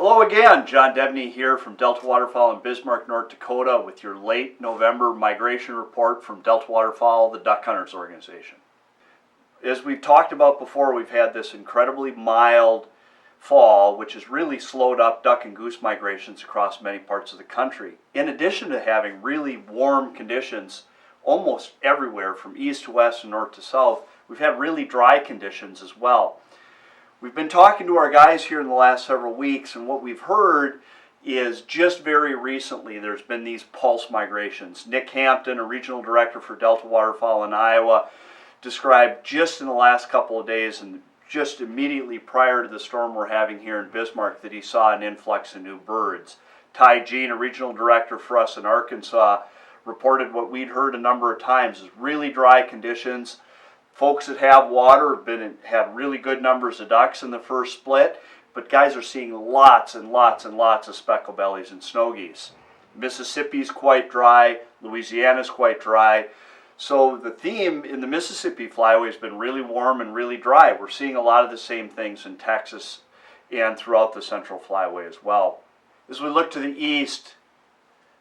Hello again, John Debney here from Delta Waterfowl in Bismarck, North Dakota with your late November migration report from Delta Waterfowl, the Duck Hunters Organization. As we've talked about before, we've had this incredibly mild fall, which has really slowed up duck and goose migrations across many parts of the country. In addition to having really warm conditions almost everywhere from east to west and north to south, we've had really dry conditions as well. We've been talking to our guys here in the last several weeks, and what we've heard is just very recently there's been these pulse migrations. Nick Hampton, a regional director for Delta Waterfowl in Iowa, described just in the last couple of days and just immediately prior to the storm we're having here in Bismarck that he saw an influx of new birds. Ty Jean, a regional director for us in Arkansas, reported what we'd heard a number of times is really dry conditions. Folks that have water have had really good numbers of ducks in the first split, but guys are seeing lots and lots and lots of speckled bellies and snow geese. Mississippi's quite dry, Louisiana's quite dry. So the theme in the Mississippi flyway has been really warm and really dry. We're seeing a lot of the same things in Texas and throughout the Central Flyway as well. As we look to the east,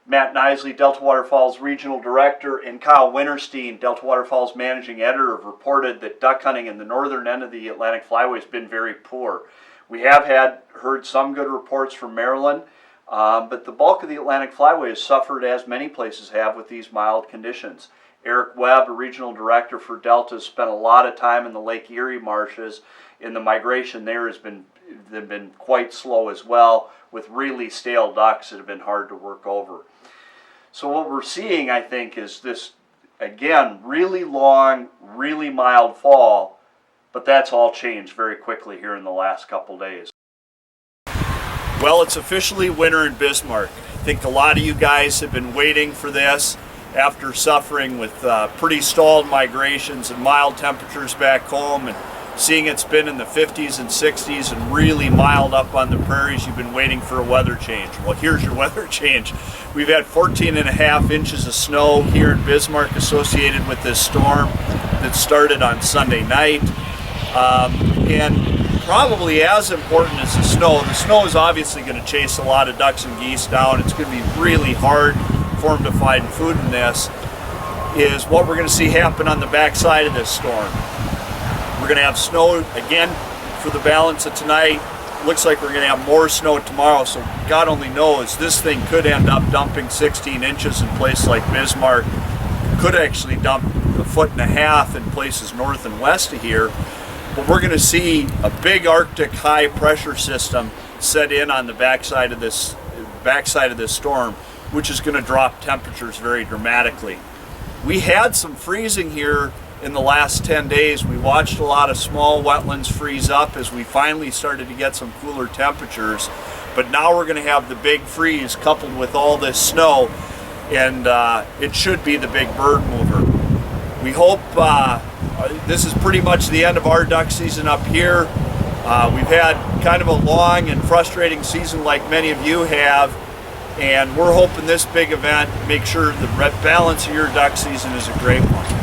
Matt Nisley, Delta Waterfowl's regional director, and Kyle Winterstein, Delta Waterfowl's managing editor, have reported that duck hunting in the northern end of the Atlantic Flyway has been very poor. We have heard some good reports from Maryland, but the bulk of the Atlantic Flyway has suffered, as many places have, with these mild conditions. Eric Webb, a regional director for Delta, has spent a lot of time in the Lake Erie marshes, and the migration there they've been quite slow as well, with really stale ducks that have been hard to work over. So what we're seeing, I think, is this, again, really long, really mild fall, but that's all changed very quickly here in the last couple days. Well, it's officially winter in Bismarck. I think a lot of you guys have been waiting for this after suffering with pretty stalled migrations and mild temperatures back home, and seeing it's been in the 50s and 60s and really mild up on the prairies. You've been waiting for a weather change. Well, here's your weather change. We've had 14.5 inches of snow here in Bismarck associated with this storm that started on Sunday night. And probably as important as the snow is obviously going to chase a lot of ducks and geese down. It's going to be really hard for them to find food in this, is what we're going to see happen on the backside of this storm. We're going to have snow again for the balance of tonight. Looks like we're going to have more snow tomorrow, so God only knows, this thing could end up dumping 16 inches in places like Bismarck. Could actually dump 1.5 feet in places north and west of here. But we're going to see a big Arctic high pressure system set in on the backside of this storm, which is going to drop temperatures very dramatically. We had some freezing here in the last 10 days. We watched a lot of small wetlands freeze up as we finally started to get some cooler temperatures, but now we're going to have the big freeze coupled with all this snow, and it should be the big bird mover. We hope this is pretty much the end of our duck season up here. We've had kind of a long and frustrating season like many of you have, and we're hoping this big event makes sure the balance of your duck season is a great one.